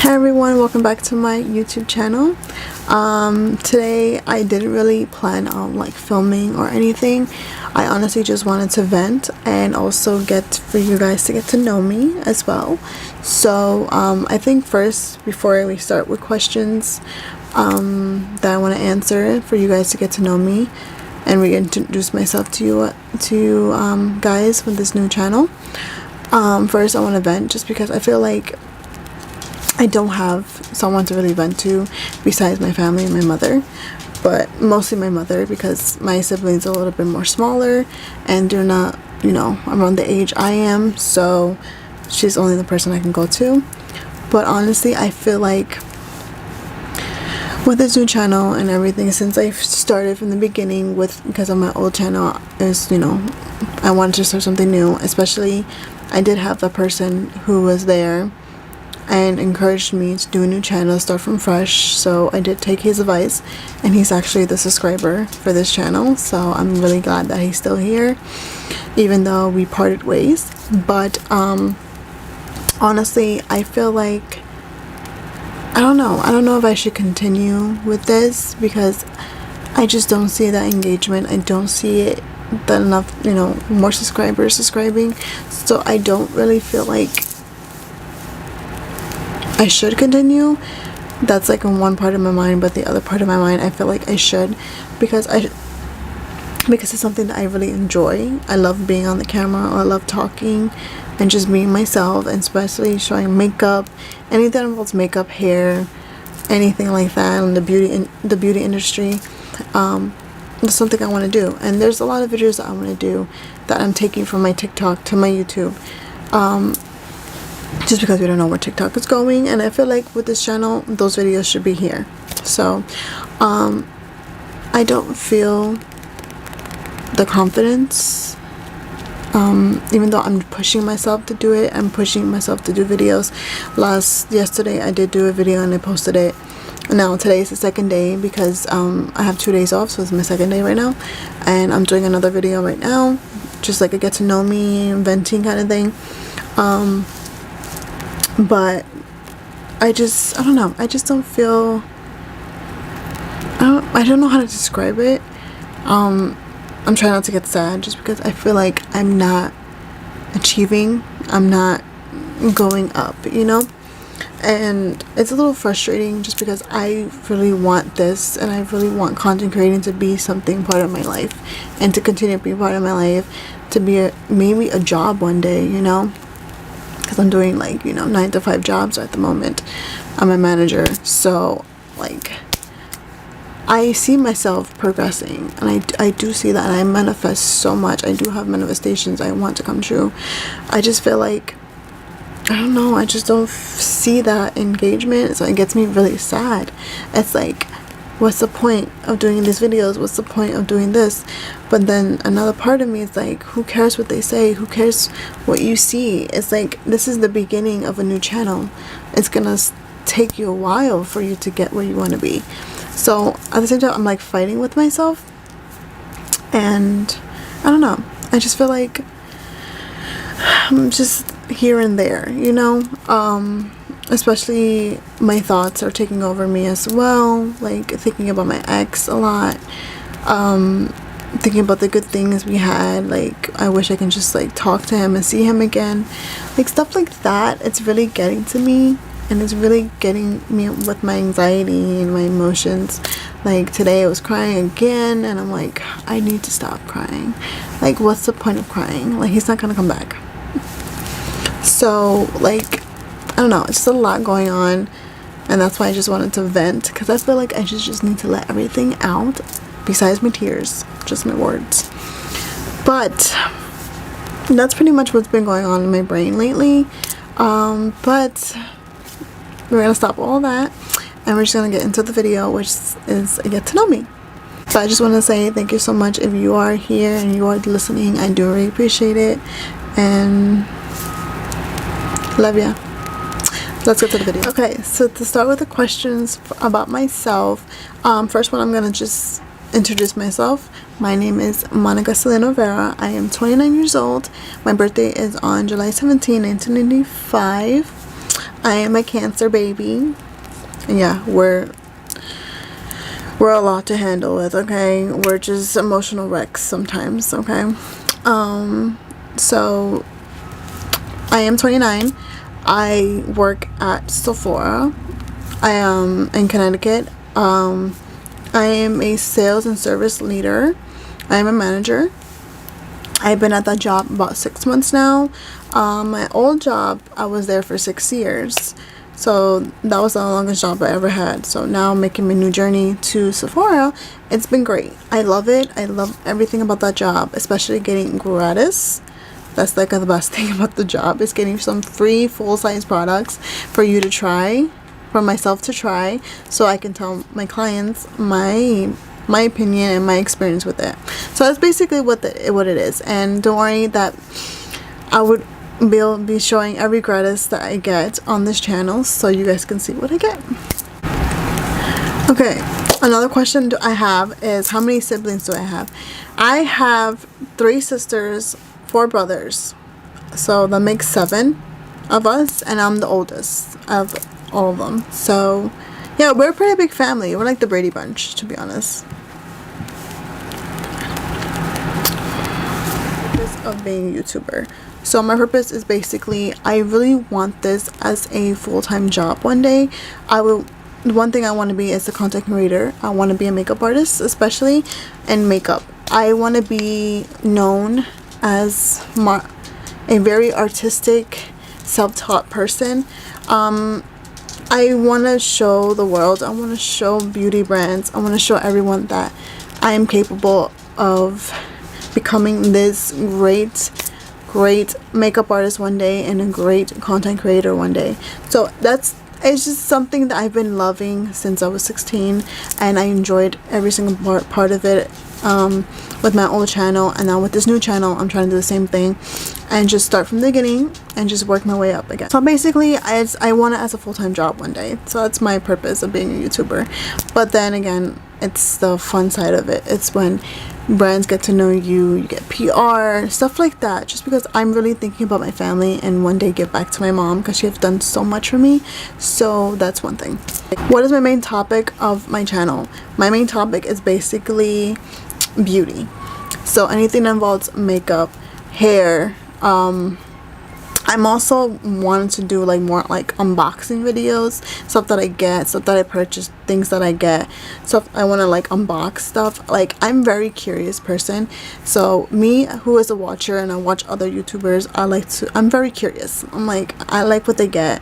Hi everyone, welcome back to my YouTube channel. Today I didn't really plan on like filming or anything. I honestly just wanted to vent and also for you guys to get to know me as well. So I think first, before we start with questions that I want to answer for you guys to get to know me and reintroduce myself to you guys with this new channel. First I want to vent just because I feel like I don't have someone to really vent to besides my family and my mother, but mostly my mother because my siblings are a little bit more smaller and they're not, around the age I am, so she's only the person I can go to. But honestly, I feel like with this new channel and everything, since I started from the beginning because of my old channel, I wanted to start something new. Especially, I did have the person who was there and encouraged me to do a new channel, start from fresh. So I did take his advice, and he's actually the subscriber for this channel, so I'm really glad that he's still here even though we parted ways. But honestly, I feel like I don't know if I should continue with this because I just don't see that engagement. I don't see it that enough, more subscribers subscribing, so I don't really feel like I should continue. That's like in one part of my mind, but the other part of my mind, I feel like I should because it's something that I really enjoy. I love being on the camera. I love talking and just being myself, and especially showing makeup, anything that involves makeup, hair, anything like that, and the beauty industry. That's something I want to do, and there's a lot of videos that I want to do that I'm taking from my TikTok to my YouTube. Just because we don't know where TikTok is going, and I feel like with this channel those videos should be here. So I don't feel the confidence, even though I'm pushing myself to do it. I'm pushing myself to do videos. Yesterday I did do a video and I posted it. Now today is the second day because I have 2 days off, so it's my second day right now, and I'm doing another video right now, just like a get to know me, venting kind of thing. But I don't know, I just don't feel, I don't know how to describe it. I'm trying not to get sad just because I feel like I'm not achieving, I'm not going up, and it's a little frustrating just because I really want this, and I really want content creating to be something part of my life, and to continue to be part of my life, to be maybe a job one day, because I'm doing 9 to 5 jobs at the moment. I'm a manager, so I see myself progressing, and I do see that, and I manifest so much. I do have manifestations I want to come true. I just feel like, I don't know, I just don't see that engagement, so it gets me really sad. It's like, what's the point of doing these videos? What's the point of doing this? But then another part of me is like, who cares what they say? Who cares what you see? It's like, this is the beginning of a new channel. It's gonna take you a while for you to get where you want to be. So at the same time, I'm like fighting with myself, and I don't know, I just feel like I'm just here and there, especially my thoughts are taking over me as well, like thinking about my ex a lot, thinking about the good things we had, like I wish I can just talk to him and see him again, stuff like that. It's really getting to me, and it's really getting me with my anxiety and my emotions. Like today I was crying again, and I'm like, I need to stop crying. What's the point of crying? He's not gonna come back. So I don't know, it's just a lot going on, and that's why I just wanted to vent, because I feel like I just need to let everything out besides my tears, just my words. But that's pretty much what's been going on in my brain lately. But we're gonna stop all that, and we're just gonna get into the video, which is a get to know me. So I just want to say thank you so much if you are here and you are listening. I do really appreciate it, and love ya. Let's get to the video. Okay, so to start with the questions about myself, first one, I'm gonna just introduce myself. My name is Monica Celeno Vera. I am 29 years old. My birthday is on July 17, 1995. I am a Cancer baby. Yeah, we're a lot to handle with, okay? We're just emotional wrecks sometimes, okay? So I am 29. I work at Sephora. I am in Connecticut. I am a sales and service leader. I am a manager. I've been at that job about 6 months now. My old job, I was there for 6 years. So that was the longest job I ever had. So now I'm making my new journey to Sephora. It's been great. I love it. I love everything about that job, especially getting gratis. That's like the best thing about the job, is getting some free full-size products for you to try, for myself to try, so I can tell my clients my opinion and my experience with it. So that's basically what it is. And don't worry that I would be showing every gratis that I get on this channel, so you guys can see what I get. Okay, another question I have is, how many siblings do I have? I have 3 sisters, 4 brothers, so that makes 7 of us, and I'm the oldest of all of them. So yeah, we're a pretty big family. We're like the Brady Bunch, to be honest. Purpose of being a YouTuber. So my purpose is basically, I really want this as a full-time job one day. One thing I want to be is a content creator. I want to be a makeup artist, especially in makeup. I want to be known as a very artistic, self-taught person. I want to show the world, I want to show beauty brands, I want to show everyone that I am capable of becoming this great makeup artist one day and a great content creator one day. So it's just something that I've been loving since I was 16, and I enjoyed every single part of it with my old channel, and now with this new channel I'm trying to do the same thing and just start from the beginning and just work my way up again. So basically I want it as a full-time job one day. So that's my purpose of being a YouTuber. But then again, it's the fun side of it. It's when brands get to know you, you get PR, stuff like that, just because I'm really thinking about my family and one day give back to my mom, because she has done so much for me. So that's one thing. What is my main topic of my channel? My main topic is basically beauty. So anything that involves makeup, hair. I'm also wanting to do like more like unboxing videos, stuff that I get, stuff that I purchase, things that I get, stuff I want to like unbox stuff. Like, I'm very curious person. So me, who is a watcher and I watch other YouTubers, I'm very curious. I like what they get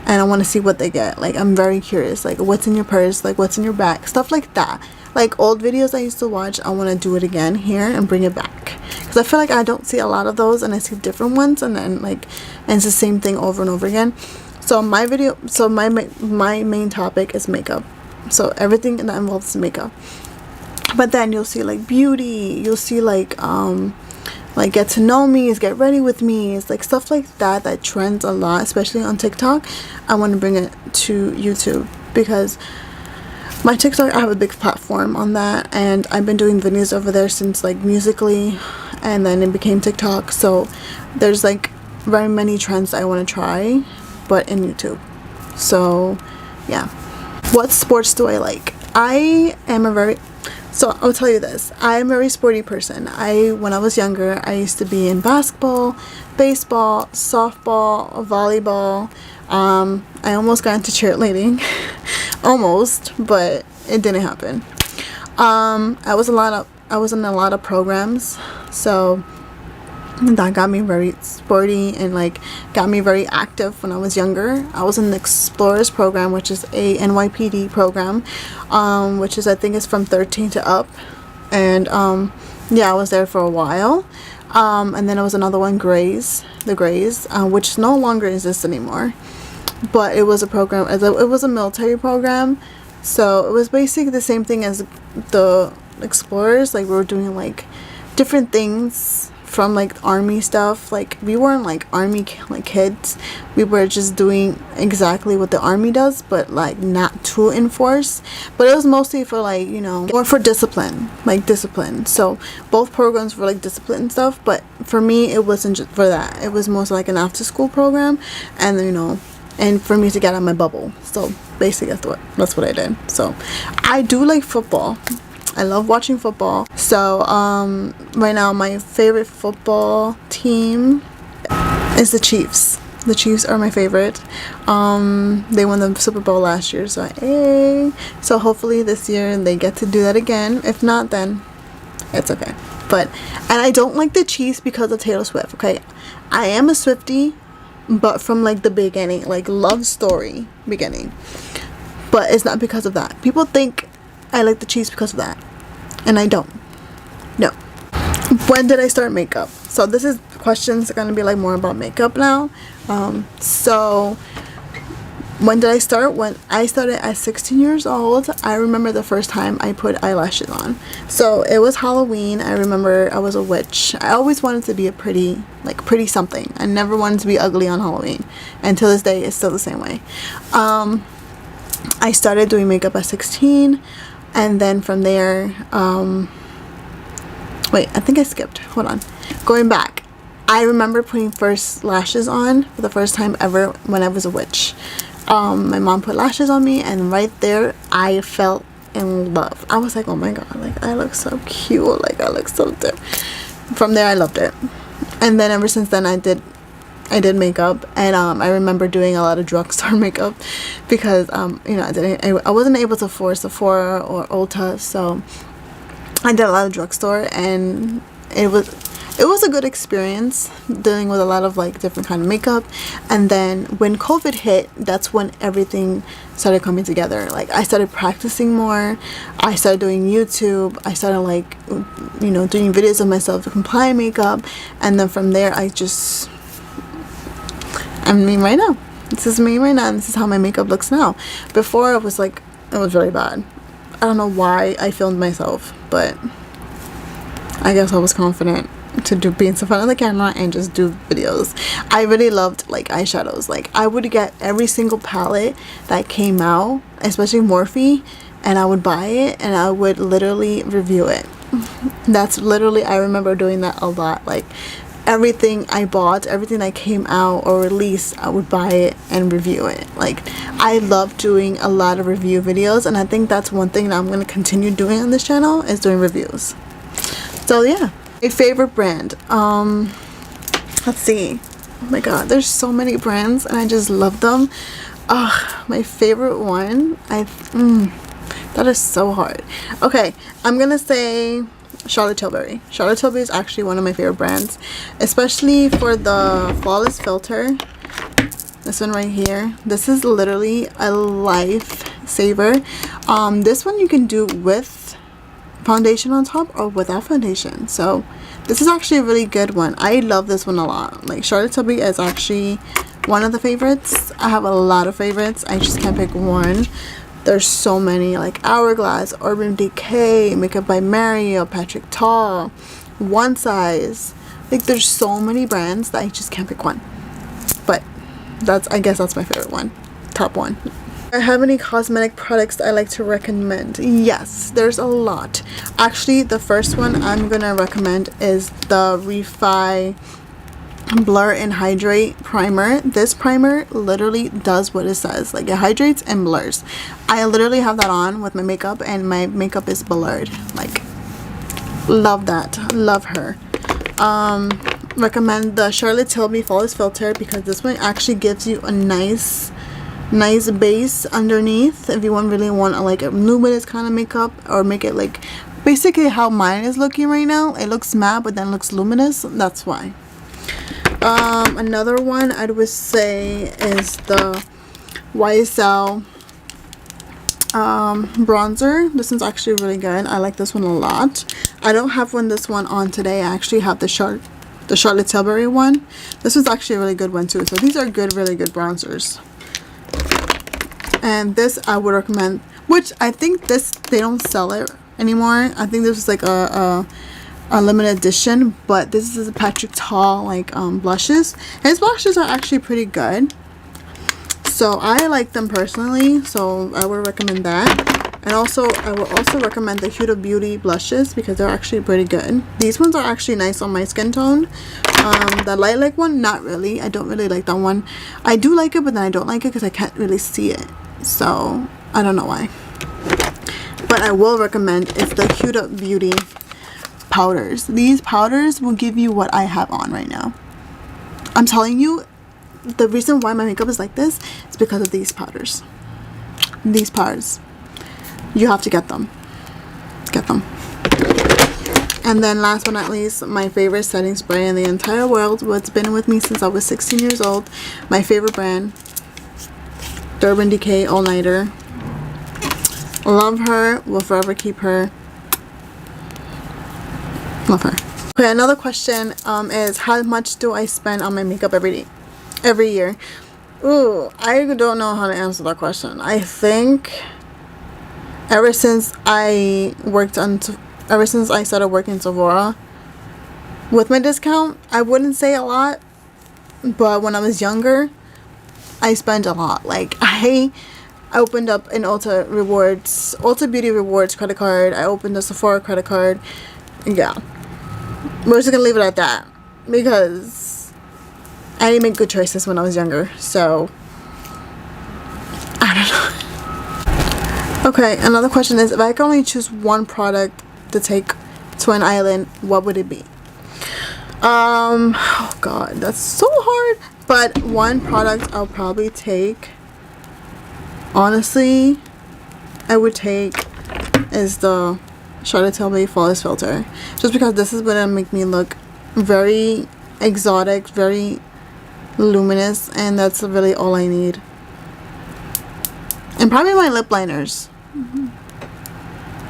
and I want to see what they get. Like, I'm very curious, like what's in your purse, like what's in your bag, stuff like that. Like old videos I used to watch, I want to do it again here and bring it back, because I feel like I don't see a lot of those and I see different ones, and then and it's the same thing over and over again. So my main topic is makeup. So everything that involves makeup. But then you'll see like beauty, you'll see like get to know me, is get ready with me, it's like stuff like that trends a lot, especially on TikTok. I want to bring it to YouTube, because my TikTok, I have a big platform on that, and I've been doing videos over there since like Musical.ly, and then it became TikTok. So there's like very many trends I want to try, but in YouTube. So yeah. What sports do I like? So I'll tell you this, I'm a very sporty person. When I was younger, I used to be in basketball, baseball, softball, volleyball. I almost got into cheerleading. Almost, but it didn't happen. I was in a lot of programs, so that got me very sporty and like got me very active when I was younger. I was in the Explorers program, which is a NYPD program, which is, I think, is from 13 to up, and yeah, I was there for a while. And then there was another one, the Grays, which no longer exists anymore. But it was a program, it was a military program, so it was basically the same thing as the Explorers. Like, we were doing like different things from like army stuff. Like, we weren't like army like kids, we were just doing exactly what the army does, but like not to enforce, but it was mostly for like, you know, more for discipline. So both programs were like discipline and stuff, but for me it wasn't just for that. It was mostly like an after school program, and you know, and for me to get out of my bubble. So basically that's what I did. So I do like football. I love watching football. So right now my favorite football team is the Chiefs. The Chiefs are my favorite. They won the Super Bowl last year, so hey. So hopefully this year they get to do that again. If not, then it's okay. And I don't like the Chiefs because of Taylor Swift. Okay, I am a Swiftie, but from like the beginning, like Love Story beginning. But it's not because of that. People think I like the Chiefs because of that, and I don't. No. When did I start makeup? So this is questions are gonna be like more about makeup now. So when did I start? When I started at 16 years old. I remember the first time I put eyelashes on. So it was Halloween. I remember I was a witch. I always wanted to be a pretty something. I never wanted to be ugly on Halloween. And to this day, it's still the same way. I started doing makeup at 16. And then from there, wait, I think I skipped. Hold on. Going back. I remember putting first lashes on for the first time ever when I was a witch. My mom put lashes on me, and right there I fell in love. I was like, oh my god, like I look so cute, like I look so different. From there I loved it, and then ever since then I did makeup. And I remember doing a lot of drugstore makeup because you know, I wasn't able to afford Sephora or Ulta, so I did a lot of drugstore, and it was a good experience dealing with a lot of like different kind of makeup. And then when COVID hit, that's when everything started coming together. Like I started practicing more. I started doing YouTube. I started like, you know, doing videos of myself with compliant makeup. And then from there, I'm me right now. This is me right now, and this is how my makeup looks now. Before it was really bad. I don't know why I filmed myself, but I guess I was confident to be in front of the camera and just do videos. I really loved like eyeshadows. Like I would get every single palette that came out, especially Morphe, and I would buy it and I would literally review it. That's literally, I remember doing that a lot. Like everything I bought, everything that came out or released, I would buy it and review it. Like I love doing a lot of review videos, and I think that's one thing that I'm going to continue doing on this channel, is doing reviews. So yeah. A favorite brand, let's see. Oh my god, there's so many brands and I just love them. My favorite one, that is so hard. Okay, I'm gonna say Charlotte Tilbury. Charlotte Tilbury is actually one of my favorite brands, especially for the Flawless Filter. This one right here, this is literally a lifesaver. This one you can do with foundation on top or without foundation, so this is actually a really good one. I love this one a lot. Like Charlotte Tilbury is actually one of the favorites. I have a lot of favorites. I just can't pick one. There's so many, like Hourglass, Urban Decay, Makeup by Mario, Patrick Ta, One Size. Like there's so many brands that I just can't pick one. But I guess that's my favorite one. Top one. I have any cosmetic products I like to recommend? Yes, there's a lot. Actually, the first one I'm gonna recommend is the Refi Blur and Hydrate Primer. This primer literally does what it says. Like it hydrates and blurs. I literally have that on with my makeup, and my makeup is blurred. Like, love that. Love her. Recommend the Charlotte Tilbury Flawless Filter because this one actually gives you a nice base underneath if you really want like a luminous kind of makeup, or make it like basically how mine is looking right now. It looks matte but then looks luminous. That's why. Another one I would say is the YSL bronzer. This one's actually really good. I like this one a lot. I don't have this one on today. I actually have the Charlotte Tilbury one. This one's actually a really good one too. So these are really good bronzers. And this I would recommend, which I think they don't sell it anymore. I think this is like a limited edition, but this is a Patrick Ta like blushes. His blushes are actually pretty good, so I like them personally, so I would recommend that. And also I will also recommend the Huda Beauty blushes because they're actually pretty good. These ones are actually nice on my skin tone. The lilac one, not really. I don't really like that one. I do like it, but then I don't like it because I can't really see it. So I don't know why. But I will recommend it's the Huda Beauty powders. These powders will give you what I have on right now. I'm telling you, the reason why my makeup is like this is because of these powders. These powders. You have to get them. Get them. And then last but not least, my favorite setting spray in the entire world. What's been with me since I was 16 years old. My favorite brand. Urban Decay All Nighter. Love her. Will forever keep her. Love her. Okay, another question is how much do I spend on my makeup every year? Ooh, I don't know how to answer that question. I think ever since I started working in Sephora with my discount, I wouldn't say a lot, but when I was younger, I spent a lot. Like I opened up an Ulta Beauty Rewards credit card. I opened a Sephora credit card. Yeah, we're just gonna leave it at that because I didn't make good choices when I was younger. So I don't know. Okay, another question is, if I could only choose one product to take to an island, what would it be? Oh god, that's so hard. But one product I'll probably take, honestly, I would take is the Charlotte Tilbury Flawless Filter. Just because this is gonna make me look very exotic, very luminous, and that's really all I need. And probably my lip liners.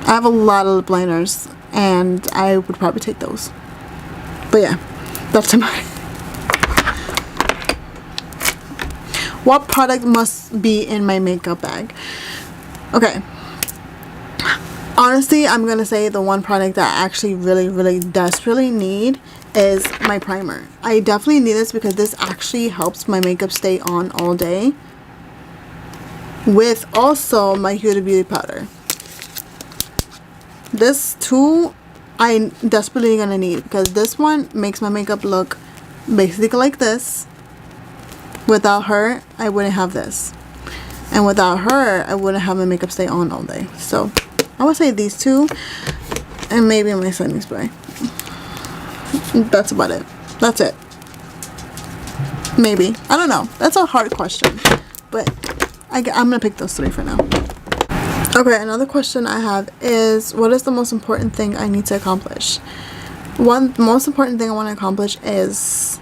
I have a lot of lip liners and I would probably take those. But yeah, that's mine. What product must be in my makeup bag? Okay. Honestly, I'm gonna say the one product that I actually really desperately need is my primer. I definitely need this because this actually helps my makeup stay on all day. With also my Huda Beauty powder. This too, I desperately gonna need because this one makes my makeup look basically like this. Without her, I wouldn't have this. And without her, I wouldn't have my makeup stay on all day. So I would say these two and maybe my setting spray. That's about it. That's it. Maybe. I don't know. That's a hard question. But I'm gonna pick those three for now. Okay, another question I have is, what is the most important thing I need to accomplish? One most important thing I want to accomplish is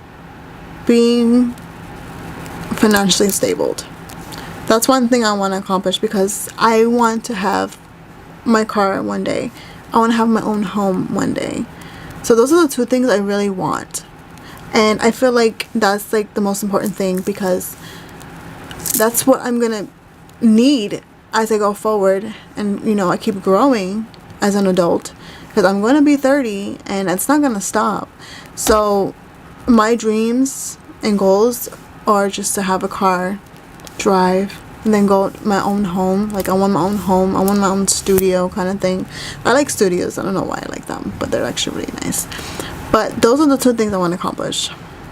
being financially stable. That's one thing I want to accomplish because I want to have my car one day. I want to have my own home one day. So those are the two things I really want. And I feel like that's like the most important thing because that's what I'm gonna need as I go forward and, you know, I keep growing as an adult because I'm going to be 30 and it's not going to stop. So my dreams and goals are just to have a car, drive, and then go my own home. Like I want my own home. I want my own studio kind of thing. I like studios. I don't know why I like them, but they're actually really nice. But those are the two things I want to accomplish.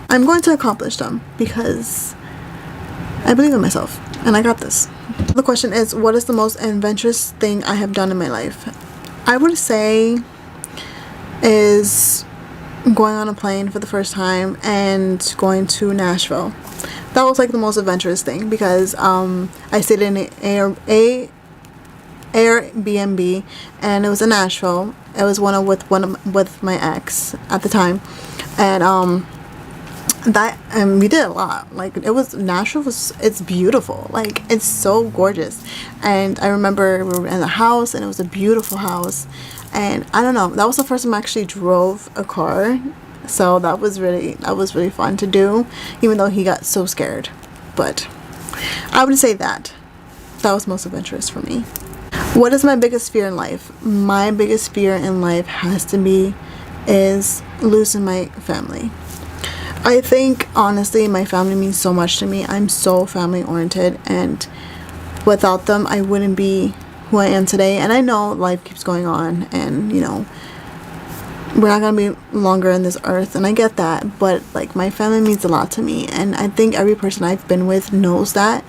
I'm going to accomplish them because I believe in myself and I got this. The question is, what is the most adventurous thing I have done in my life? I would say is going on a plane for the first time and going to Nashville. That was like the most adventurous thing because I stayed in an Airbnb and it was in Nashville. It was with my ex at the time, and we did a lot. Like Nashville it's beautiful. Like it's so gorgeous. And I remember we were in the house and it was a beautiful house. And I don't know, that was the first time I actually drove a car. So that was really fun to do, even though he got so scared. But I would say that was most adventurous for me. What is my biggest fear in life? My biggest fear in life has to be is losing my family. I think honestly my family means so much to me. I'm so family oriented, and without them I wouldn't be who I am today. And I know life keeps going on and, you know, we're not gonna be longer in this earth, and I get that, but like my family means a lot to me, and I think every person I've been with knows that,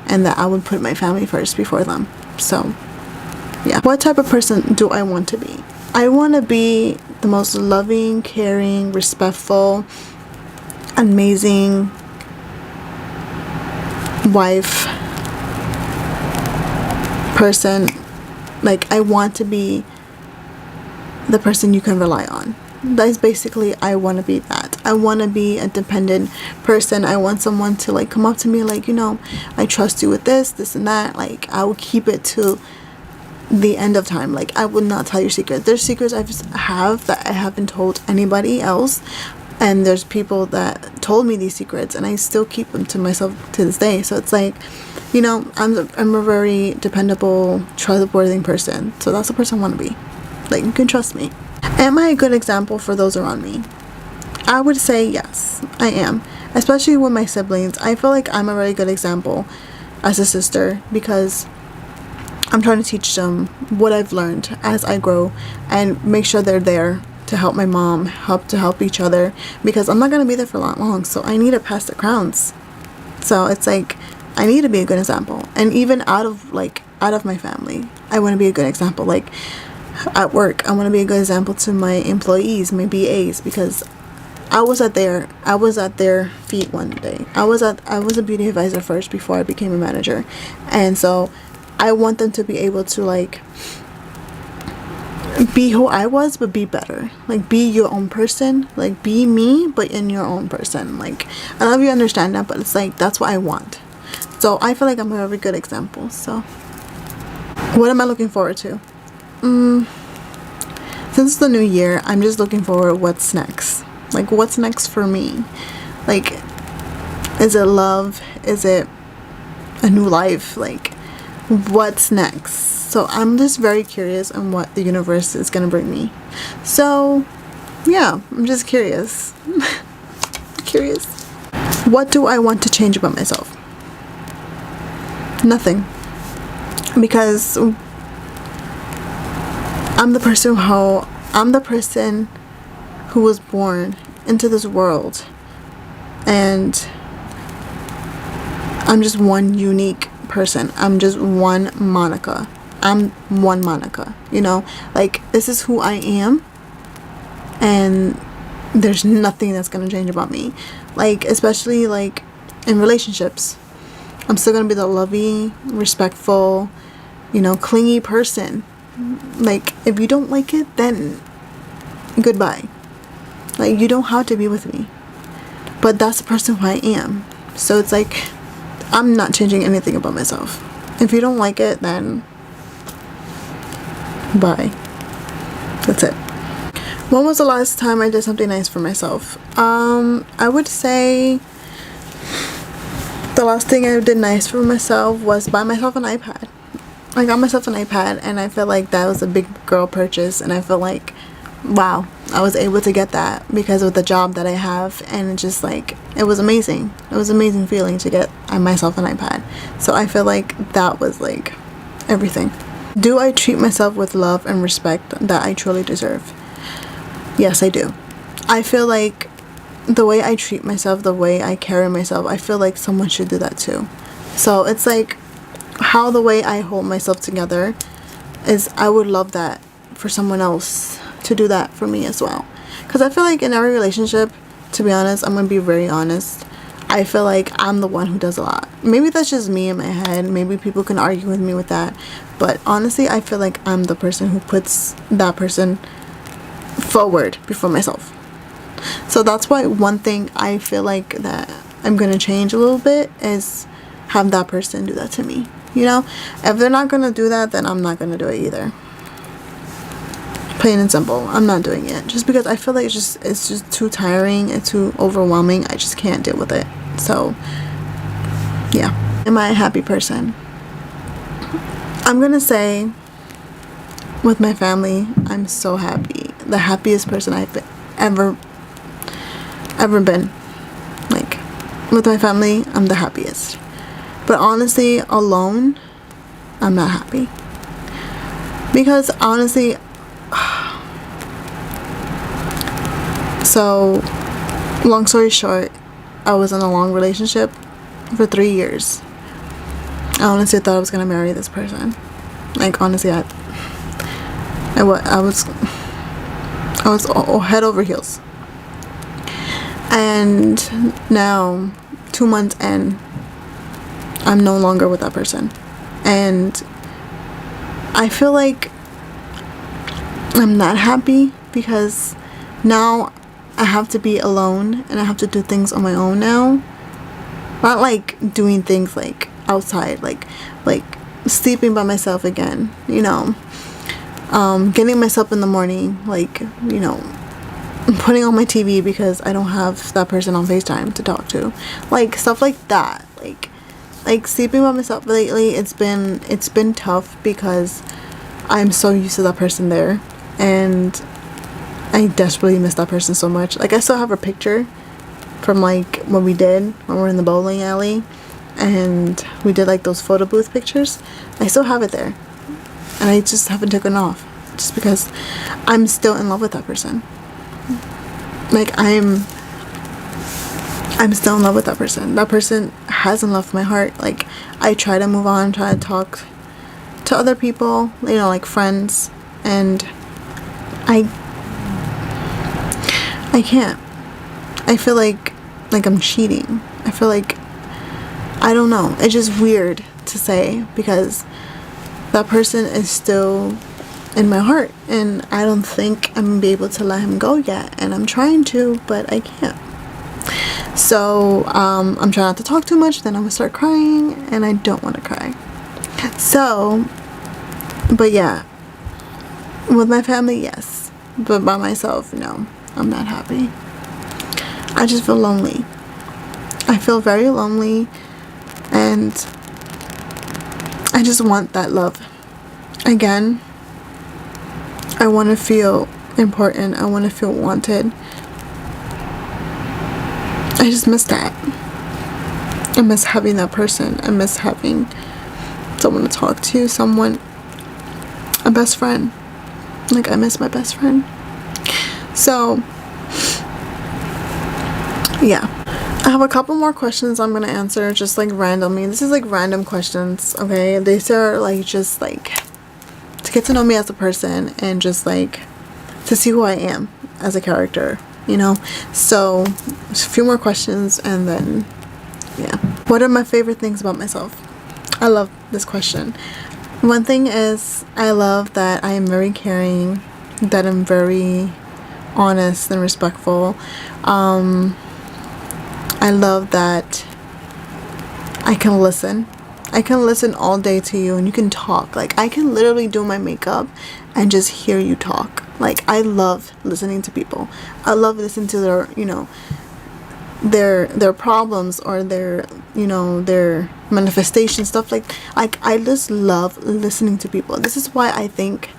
and that I would put my family first before them. So yeah. What type of person do I want to be? I want to be the most loving, caring, respectful, amazing wife, person. Like, I want to be the person you can rely on. That's basically, I want to be that. I want to be a dependent person. I want someone to like come up to me like, you know, I trust you with this and that. Like, I will keep it to the end of time. Like, I would not tell your secrets. There's secrets have that I haven't told anybody else, and there's people that told me these secrets, and I still keep them to myself to this day. So it's like, you know, I'm a very dependable, trustworthy person. So that's the person I want to be. Like, you can trust me. Am I a good example for those around me? I would say yes, I am. Especially with my siblings. I feel like I'm a really good example as a sister, because I'm trying to teach them what I've learned as I grow, and make sure they're there to help my mom, to help each other, because I'm not going to be there for long. So I need to pass the crowns. So it's like, I need to be a good example. And even out of my family, I want to be a good example. Like, at work, I want to be a good example to my employees, my BAs, because I was at their feet one day. I was a beauty advisor first before I became a manager, and so I want them to be able to like be who I was, but be better. Like, be your own person. Like, be me, but in your own person. Like, I love you understand that, but it's like, that's what I want. So I feel like I'm a very good example. So what am I looking forward to? Since the new year, I'm just looking forward what's next. Like, what's next for me? Like, is it love? Is it a new life? Like, what's next? So I'm just very curious on what the universe is gonna bring me. So yeah, I'm just curious. Curious. What do I want to change about myself? Nothing. Because I'm the person who was born into this world, and I'm just one unique person. I'm just one Monica. I'm one Monica, you know? Like, this is who I am, and there's nothing that's gonna change about me. Like, especially like in relationships, I'm still gonna be the loving, respectful, you know, clingy person. Like, if you don't like it, then goodbye. Like, you don't have to be with me, but that's the person who I am. So it's like, I'm not changing anything about myself. If you don't like it, then bye. That's it. When was the last time I did something nice for myself? I would say the last thing I did nice for myself was buy myself an iPad. I got myself an iPad, and I feel like that was a big girl purchase, and I feel like, wow, I was able to get that because of the job that I have, and it just like, it was amazing. It was an amazing feeling to get myself an iPad. So I feel like that was like everything. Do I treat myself with love and respect that I truly deserve? Yes, I do. I feel like the way I treat myself, the way I carry myself, I feel like someone should do that too. So it's like, how the way I hold myself together is, I would love that for someone else to do that for me as well. Because I feel like in every relationship, to be honest, I'm gonna be very honest, I feel like I'm the one who does a lot. Maybe that's just me in my head. Maybe people can argue with me with that, but honestly, I feel like I'm the person who puts that person forward before myself. So that's why one thing I feel like that I'm gonna change a little bit is have that person do that to me. You know, if they're not gonna do that, then I'm not gonna do it either. Plain and simple, I'm not doing it, just because I feel like it's just too tiring and too overwhelming. I just can't deal with it. So yeah. Am I a happy person? I'm gonna say with my family, I'm so happy. The happiest person I've ever been. Like, with my family, I'm the happiest. But honestly, alone, I'm not happy. Because honestly, So, long story short, I was in a long relationship for 3 years. I honestly thought I was gonna marry this person. Like, honestly, I was all head over heels. And now, 2 months in, I'm no longer with that person. And I feel like I'm not happy because now I have to be alone and I have to do things on my own now. Not like doing things like outside, like sleeping by myself again, you know. Getting myself in the morning, like, you know, putting on my TV because I don't have that person on FaceTime to talk to. Like, stuff like that. Like sleeping by myself lately, it's been tough because I'm so used to that person there, and I desperately miss that person so much. Like, I still have her picture from like what we did when we were in the bowling alley and we did like those photo booth pictures. I still have it there and I just haven't taken it off just because I'm still in love with that person. Like, I'm still in love with that person. That person hasn't left my heart. Like, I try to move on, try to talk to other people, you know, like friends, and I can't. I feel like I'm cheating. I feel like, I don't know. It's just weird to say because that person is still in my heart and I don't think I'm gonna be able to let him go yet. And I'm trying to, but I can't. So I'm trying not to talk too much, then I'm gonna start crying and I don't want to cry. So, but yeah, with my family, yes, but by myself, no, I'm not happy. I just feel lonely. I feel very lonely and I just want that love again. I want to feel important. I want to feel wanted. I just miss that. I miss having that person. I miss having someone to talk to, a best friend. Like, I miss my best friend. So, yeah. I have a couple more questions I'm gonna answer just like randomly. This is like random questions, okay? These are like just like to get to know me as a person and just like to see who I am as a character, you know? So, a few more questions and then, yeah. What are my favorite things about myself? I love this question. One thing is, I love that I am very caring, that I'm very honest and respectful. I love that I can listen. I can listen all day to you and you can talk. Like, I can literally do my makeup and just hear you talk. Like, I love listening to people. I love listening to their, you know, their problems or their, you know, their manifestation stuff. Like I just love listening to people. This is why I think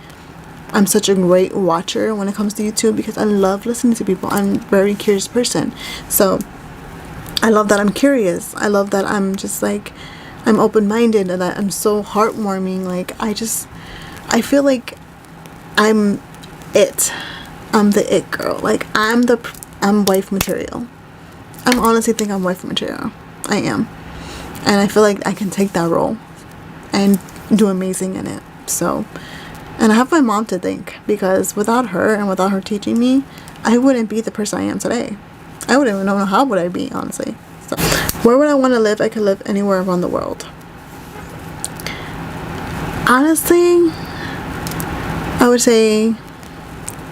I'm such a great watcher when it comes to YouTube, because I love listening to people. I'm a very curious person. So I love that I'm curious. I love that I'm just like, I'm open-minded and that I'm so heartwarming. Like, I feel like I'm it. I'm the it girl. Like, I'm wife material. I honestly think I'm wife material. I am. And I feel like I can take that role and do amazing in it. So, and I have my mom to thank, because without her and without her teaching me, I wouldn't be the person I am today. I wouldn't even know how would I be, honestly. So, where would I want to live? I could live anywhere around the world. Honestly, I would say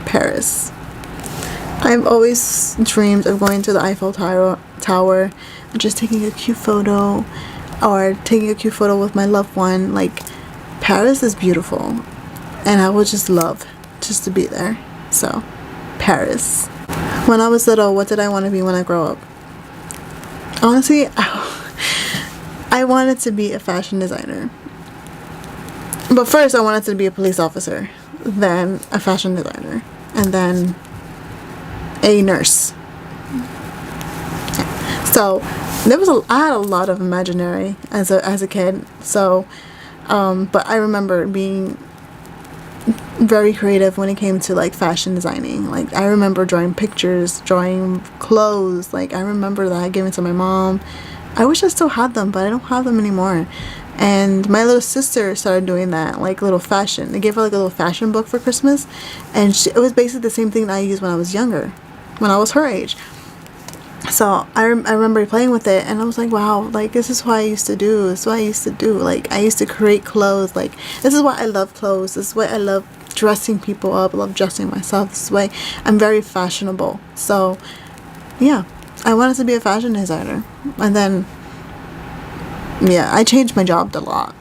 Paris. I've always dreamed of going to the Eiffel Tower and just taking a cute photo, or taking a cute photo with my loved one. Like, Paris is beautiful and I would just love just to be there. So, Paris. When I was little, what did I want to be when I grow up? Honestly, I wanted to be a fashion designer. But first, I wanted to be a police officer, then a fashion designer, and then a nurse. So I had a lot of imaginary as a kid. So, but I remember being very creative when it came to like fashion designing. Like I remember drawing pictures, drawing clothes. Like I remember that I gave it to my mom. I wish I still had them, but I don't have them anymore. And my little sister started doing that, like little fashion. They gave her like a little fashion book for Christmas, and it was basically the same thing that I used when I was younger, when I was her age. So I remember playing with it, and I was like, wow, like this is what I used to do. This is what I used to do. Like I used to create clothes. Like this is why I love clothes. This is why I love dressing people up. I love dressing myself. This is why I'm very fashionable. So yeah, I wanted to be a fashion designer, and then yeah, I changed my job a lot.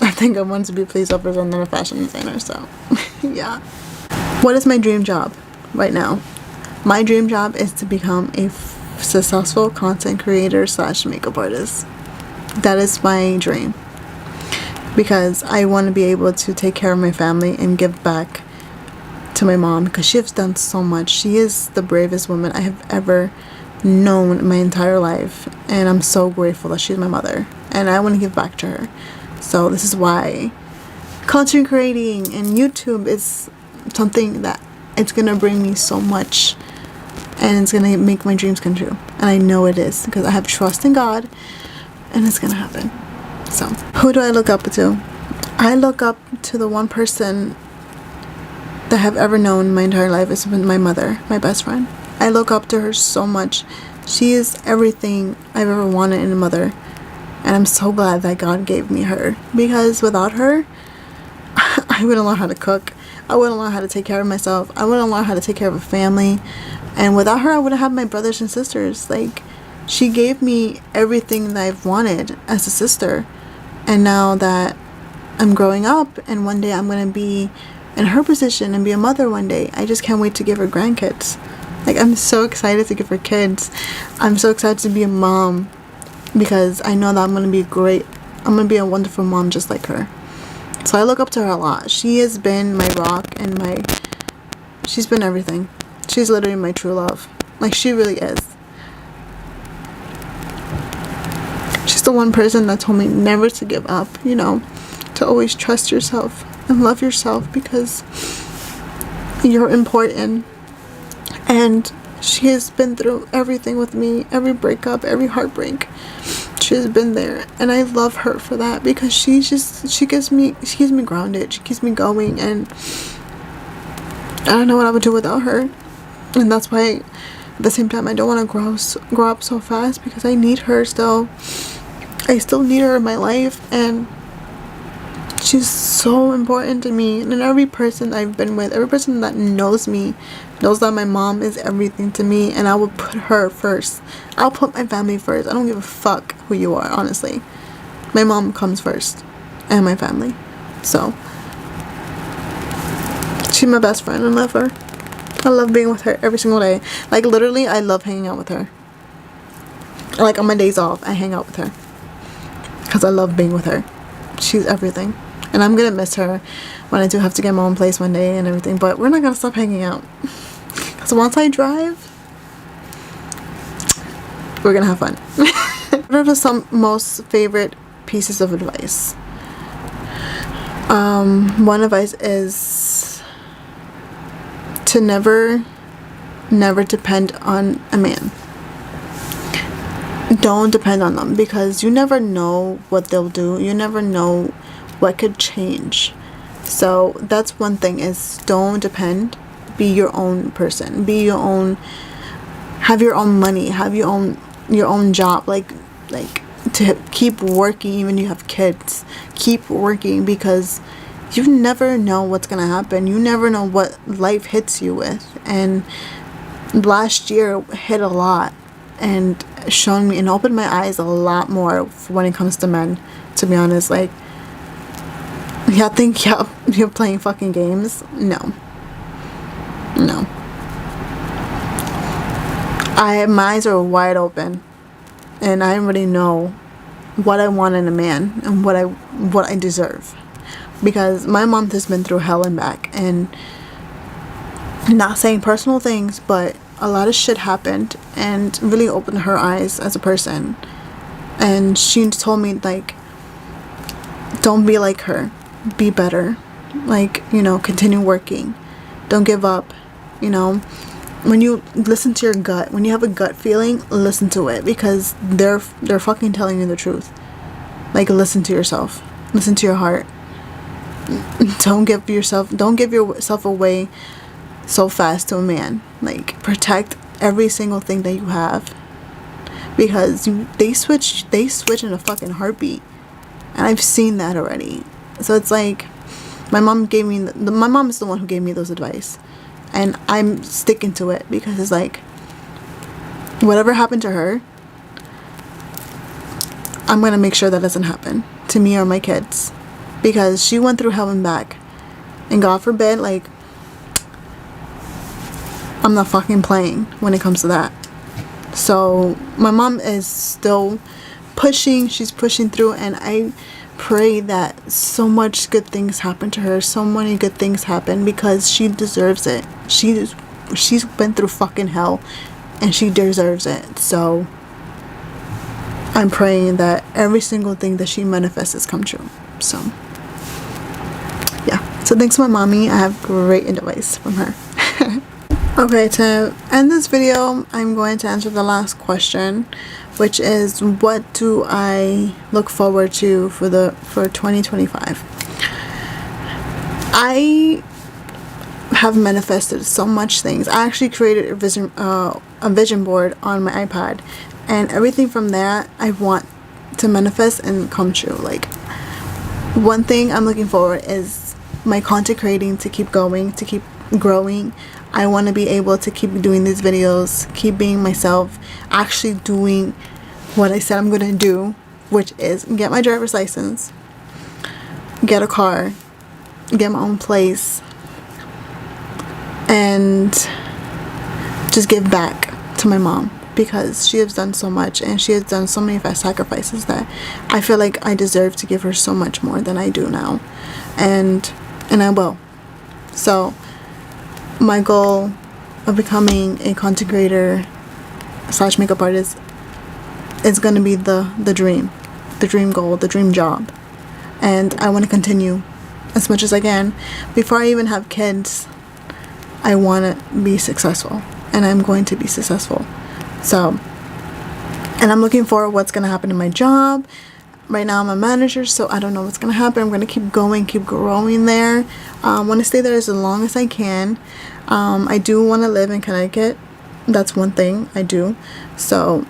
I think I wanted to be a police officer and then a fashion designer. So yeah, what is my dream job right now? My dream job is to become a successful content creator / makeup artist. That is my dream, because I want to be able to take care of my family and give back to my mom, because she has done so much. She is the bravest woman I have ever known my entire life, and I'm so grateful that she's my mother, and I want to give back to her. So this is why content creating and YouTube is something that it's gonna bring me so much, and it's gonna make my dreams come true. And I know it is, because I have trust in God, and it's gonna happen. So who do I look up to? I look up to the one person that I have ever known my entire life is my mother, my best friend. I look up to her so much. She is everything I've ever wanted in a mother, and I'm so glad that God gave me her, because without her I wouldn't learn how to cook. I wouldn't learn how to take care of myself. I wouldn't learn how to take care of a family. And without her, I wouldn't have my brothers and sisters. Like, she gave me everything that I've wanted as a sister. And now that I'm growing up, and one day I'm going to be in her position and be a mother one day, I just can't wait to give her grandkids. Like, I'm so excited to give her kids. I'm so excited to be a mom, because I know that I'm going to be a wonderful mom just like her. So I look up to her a lot. She has been my rock and she's been everything. She's literally my true love. Like, she really is. She's the one person that told me never to give up, to always trust yourself and love yourself, because you're important. And she has been through everything with me, every breakup, every heartbreak. She has been there, and I love her for that, because she keeps me grounded. She keeps me going, and I don't know what I would do without her. And that's why at the same time I don't want to grow up so fast, because I need her still. I still need her in my life, and she's so important to me. And every person I've been with, every person that knows me, knows that my mom is everything to me, and I will put her first. I'll put my family first. I don't give a fuck who you are, honestly. My mom comes first, and my family. So she's my best friend. I love her. I love being with her every single day. Like, literally, I love hanging out with her. Like, on my days off, I hang out with her, because I love being with her. She's everything. And I'm gonna miss her when I do have to get my own place one day and everything. But we're not gonna stop hanging out, because once I drive, we're gonna have fun. What are some most favorite pieces of advice? One advice is to never depend on a man. Don't depend on them, because you never know what they'll do. You never know what could change. So that's one thing, is don't depend. Be your own person. Be your own. Have your own money. Have your own job. Like to keep working even if you have kids. Keep working, because you never know what's gonna happen. You never know what life hits you with. And last year hit a lot, and shown me and opened my eyes a lot more when it comes to men, to be honest. Like, y'all think you're playing fucking games? No. My eyes are wide open, and I already know what I want in a man and what I deserve, because my mom has been through hell and back. And not saying personal things, but a lot of shit happened and really opened her eyes as a person. And she told me, like, don't be like her, be better, Like, you know, continue working. Don't give up. You know, when you listen to your gut, when you have a gut feeling, listen to it, because they're fucking telling you the truth. Like, listen to yourself. Listen to your heart. Don't give yourself away so fast to a man. Like, protect every single thing that you have, because they switch in a fucking heartbeat, and I've seen that already. So it's like, my mom is the one who gave me those advice, and I'm sticking to it, because it's like, whatever happened to her, I'm gonna make sure that doesn't happen to me or my kids, because she went through hell and back, and God forbid, like, I'm not fucking playing when it comes to that. So my mom is still pushing, she's pushing through, and I pray that so much good things happen to her, so many good things happen, because she deserves it. She's been through fucking hell, and she deserves it. So I'm praying that every single thing that she manifests come true. So yeah, so thanks to my mommy. I have great advice from her. Okay, to end this video, I'm going to answer the last question, which is, what do I look forward to for 2025? I have manifested so much things. I actually created a vision board on my iPad, and everything from there I want to manifest and come true. Like, one thing I'm looking forward is my content creating to keep going, to keep growing. I want to be able to keep doing these videos, keep being myself, actually doing what I said I'm going to do, which is get my driver's license, get a car, get my own place, and just give back to my mom, because she has done so much, and she has done so many sacrifices that I feel like I deserve to give her so much more than I do now, and I will. So my goal of becoming a content creator / makeup artist is going to be the dream goal, the dream job, and I want to continue as much as I can. Before I even have kids, I want to be successful, and I'm going to be successful. So, and I'm looking forward to what's going to happen in my job. Right now I'm a manager, so I don't know what's going to happen. I'm going to keep going, keep growing there. I want to stay there as long as I can. I do want to live in Connecticut. That's one thing I do. So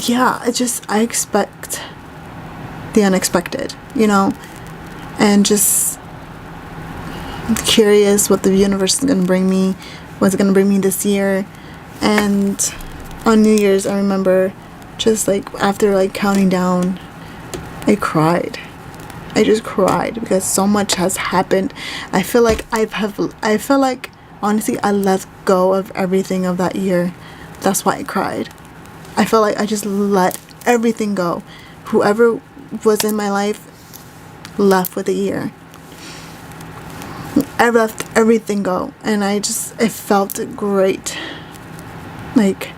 yeah, I expect the unexpected, you know, and just curious what the universe is going to bring me, what's going to bring me this year. And on New Year's, I remember just like after like counting down, I cried. I just cried because so much has happened. I feel like honestly I let go of everything of that year. That's why I cried. I felt like I just let everything go. Whoever was in my life left with the year. I left everything go, and it felt great. Like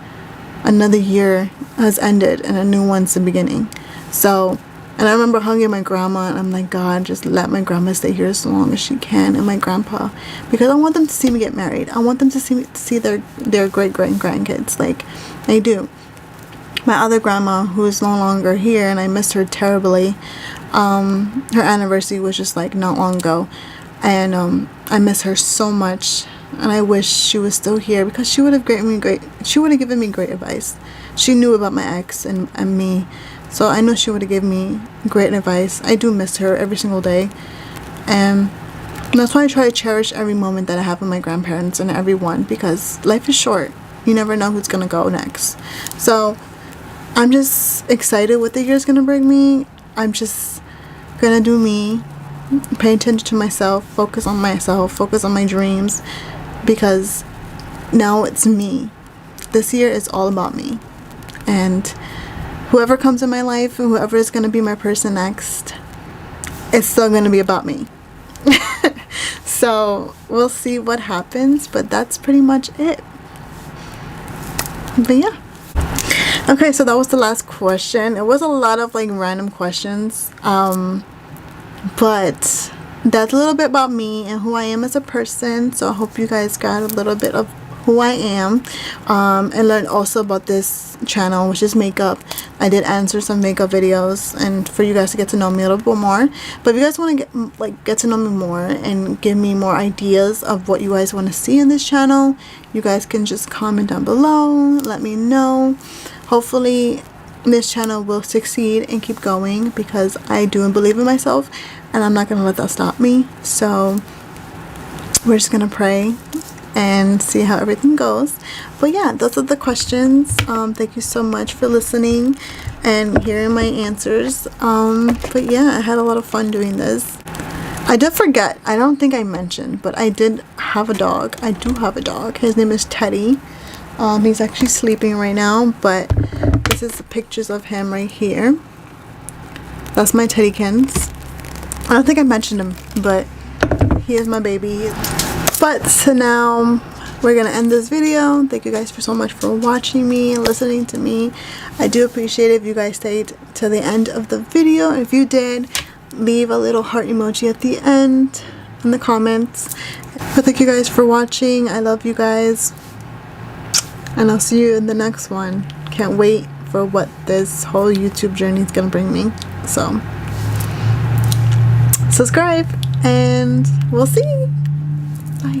another year has ended and a new one's the beginning. So, and I remember hugging my grandma, and I'm like, God, just let my grandma stay here as long as she can, and my grandpa, because I want them to see me get married. I want them to see their great grandkids. Like I do. My other grandma, who is no longer here, and I missed her terribly. Her anniversary was just like not long ago, and I miss her so much, and I wish she was still here, because she would have given me great advice. She knew about my ex and me, so I know she would have given me great advice. I do miss her every single day, and that's why I try to cherish every moment that I have with my grandparents and everyone, because life is short. You never know who's gonna go next. So I'm just excited what the year's gonna bring me. I'm just gonna do me, pay attention to myself, focus on myself, focus on my dreams, because now it's me. This year is all about me, and whoever comes in my life, whoever is gonna be my person next, it's still gonna be about me. So we'll see what happens, but that's pretty much it. But yeah. Okay, so that was the last question. It was a lot of like random questions, but that's a little bit about me and who I am as a person. So I hope you guys got a little bit of who I am, and learned also about this channel, which is makeup. I did answer some makeup videos and for you guys to get to know me a little bit more. But if you guys want to get to know me more and give me more ideas of what you guys want to see in this channel, you guys can just comment down below, let me know. Hopefully this channel will succeed and keep going, because I do believe in myself and I'm not gonna let that stop me. So we're just gonna pray and see how everything goes. But yeah, those are the questions. Thank you so much for listening and hearing my answers. But yeah, I had a lot of fun doing this. I did forget, I don't think I mentioned, but I did have a dog. I do have a dog. His name is Teddy. He's actually sleeping right now, but this is the pictures of him right here. That's my Teddykins. I don't think I mentioned him, but he is my baby. But so now we're gonna end this video. Thank you guys so much for watching me and listening to me. I do appreciate it if you guys stayed to the end of the video. If you did, leave a little heart emoji at the end in the comments. But thank you guys for watching. I love you guys, and I'll see you in the next one. Can't wait for what this whole YouTube journey is gonna bring me. So subscribe and we'll see. Bye.